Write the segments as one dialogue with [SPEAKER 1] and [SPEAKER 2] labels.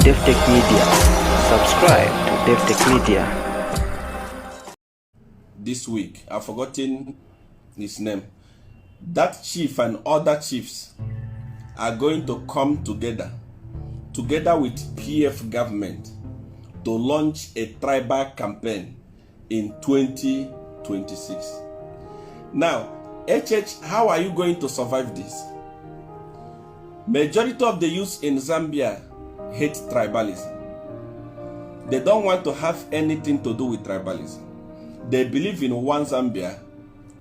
[SPEAKER 1] Davi-tech-media. Subscribe to Davi-tech-media.
[SPEAKER 2] This week, I've forgotten his name. That chief and other chiefs are going to come together with PF government to launch a tribal campaign in 2026. Now, HH, how are you going to survive this? Majority of the youth in Zambia hate tribalism. They don't want to have anything to do with tribalism. They believe in one Zambia,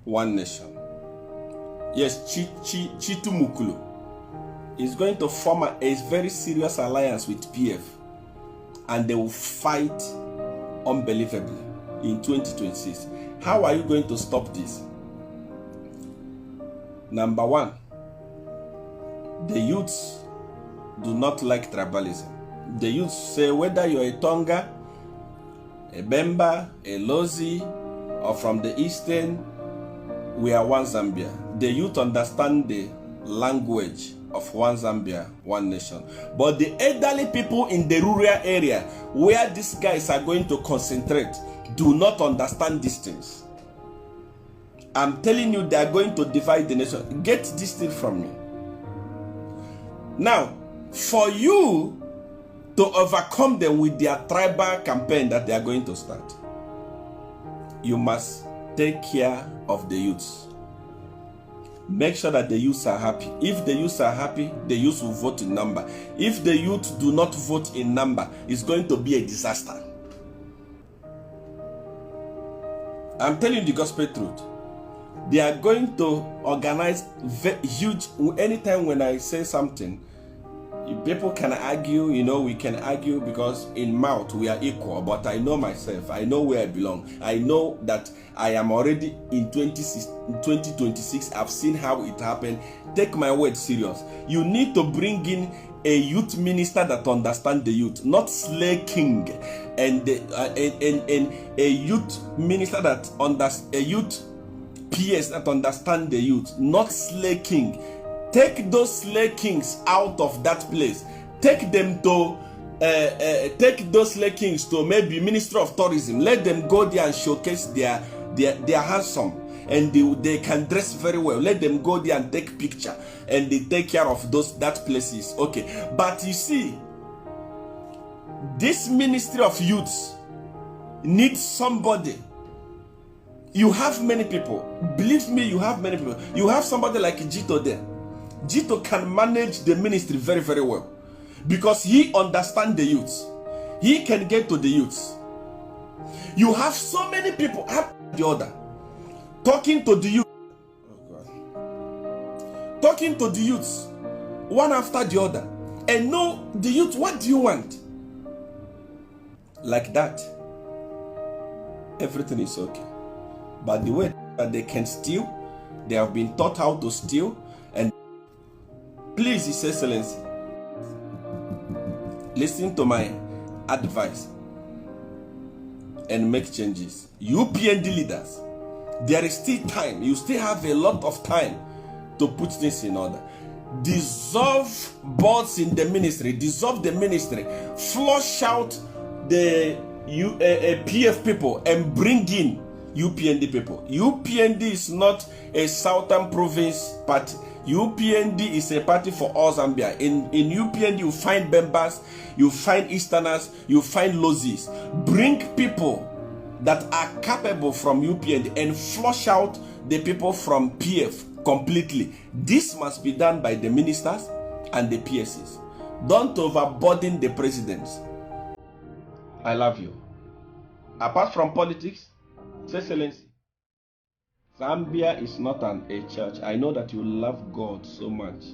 [SPEAKER 2] one nation. Yes, Chitu Mukulu is going to form a very serious alliance with PF, and they will fight unbelievably in 2026. How are you going to stop this? Number one, the youths do not like tribalism. The youths say whether you're a Tonga, a Bemba, a Lozi, or from the Eastern, we are one Zambia. The youth understand the language of one Zambia, one nation. But the elderly people in the rural area where these guys are going to concentrate do not understand these things. I'm telling you, they are going to divide the nation. Get this thing from me. Now, for you to overcome them with their tribal campaign that they are going to start, you must take care of the youths. Make sure that the youths are happy. If the youths are happy, the youths will vote in number. If the youth do not vote in number, it's going to be a disaster. I'm telling you the gospel truth. They are going to organize huge, anytime when I say something, people can argue, we can argue because in mouth we are equal, but I know myself, I know where I belong. I know that I am already in 2026, I've seen how it happened. Take my word serious. You need to bring in a youth minister that understands the youth, not slay king, and a youth minister that understands, a youth PS that understand the youth, not slay king. Take those slay kings out of that place. Take them to take those slay kings to maybe Ministry of Tourism. Let them go there and showcase their handsome, and they can dress very well. Let them go there and take picture, and they take care of that places. Okay, but you see, this Ministry of Youths needs somebody. You have many people. Believe me, you have many people. You have somebody like Jito there. Jito can manage the ministry very, very well because he understands the youths. He can get to the youths. You have so many people after the other talking to the youth. Talking to the youths one after the other. And know the youth, what do you want? Like that, everything is okay. But the way that they can steal, they have been taught how to steal. And please, His Excellency, listen to my advice and make changes. UPND leaders, there is still time. You still have a lot of time to put things in order. Dissolve boards in the ministry. Dissolve the ministry. Flush out the PF people and bring in UPND people. UPND is not a southern province party. UPND is a party for all Zambia. In UPND, you find Bembas, you find Easterners, you find Lozis. Bring people that are capable from UPND and flush out the people from PF completely. This must be done by the ministers and the PSs. Don't overburden the presidents. I love you. Apart from politics, Excellency, Zambia is not a church. I know that you love God so much.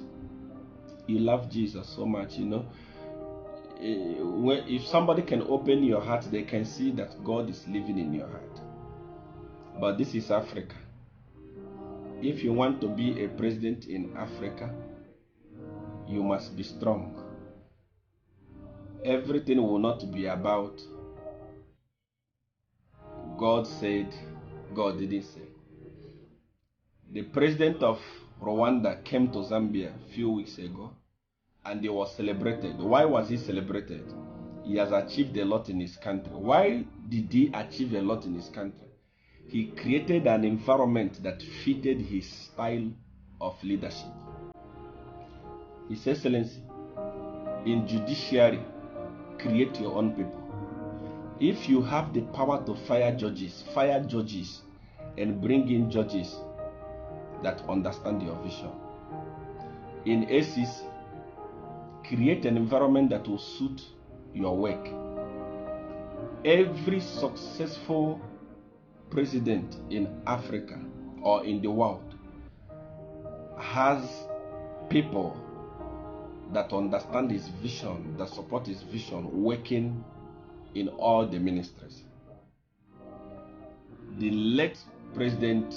[SPEAKER 2] You love Jesus so much, If somebody can open your heart, they can see that God is living in your heart. But this is Africa. If you want to be a president in Africa, you must be strong. Everything will not be about God said, God didn't say. The president of Rwanda came to Zambia a few weeks ago and he was celebrated. Why was he celebrated? he has achieved a lot in his country. Why did he achieve a lot in his country? He created an environment that fitted his style of leadership. His Excellency, in judiciary, create your own people. If you have the power to fire judges and bring in judges that understand your vision. In ACC, create an environment that will suit your work. Every successful president in Africa or in the world has people that understand his vision, that support his vision, working in all the ministries. The late President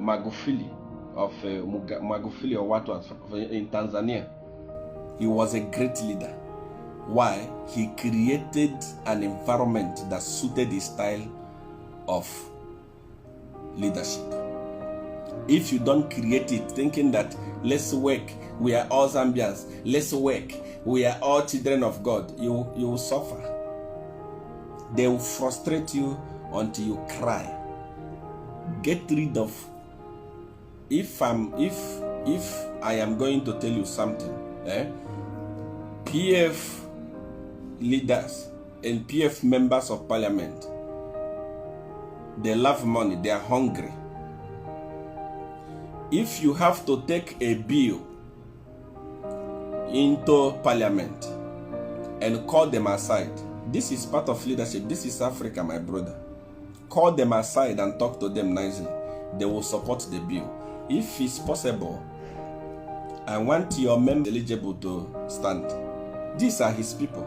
[SPEAKER 2] Magufuli of Magufuli or what was in Tanzania, he was a great leader. Why? He created an environment that suited his style of leadership. If you don't create it thinking that let's work, we are all Zambians, let's work, we are all children of God, you will suffer. They will frustrate you until you cry. Get rid of. If I am going to tell you something, PF leaders and PF members of parliament, they love money, they are hungry. If you have to take a bill into parliament and call them aside, this is part of leadership. This is Africa, my brother. Call them aside and talk to them nicely. They will support the bill. If it's possible, I want your members eligible to stand. These are his people.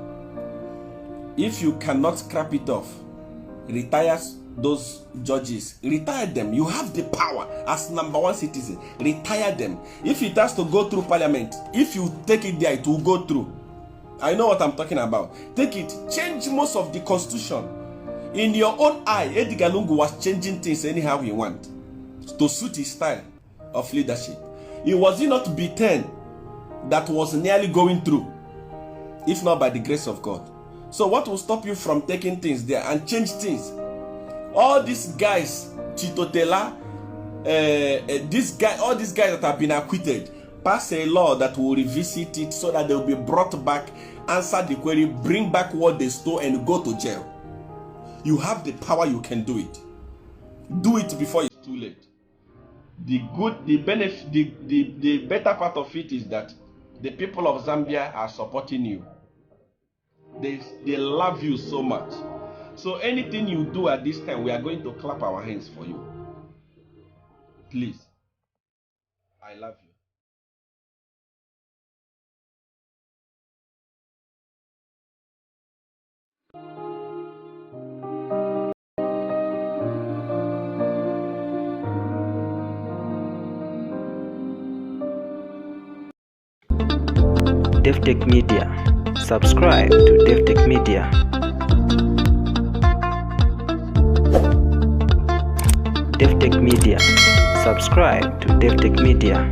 [SPEAKER 2] If you cannot scrap it off, retire those judges. Retire them. You have the power as #1 citizen. Retire them. If it has to go through parliament, if you take it there, it will go through. I know what I'm talking about. Take it. Change most of the constitution. In your own eye, Edgar Lungu was changing things anyhow he want to suit his style of leadership. It was not B10 that was nearly going through, if not by the grace of God. So what will stop you from taking things there and change things? All these guys, Chitotela, all these guys that have been acquitted, pass a law that will revisit it so that they will be brought back, answer the query, bring back what they stole, and go to jail. You have the power, you can do it. Do it before it's too late. The better part of it is that the people of Zambia are supporting you. They love you so much. So anything you do at this time, we are going to clap our hands for you. Please. I love you.
[SPEAKER 1] Davi-tech-media. Subscribe to Davi-tech-media. Davi-tech-media. Subscribe to Davi-tech-media.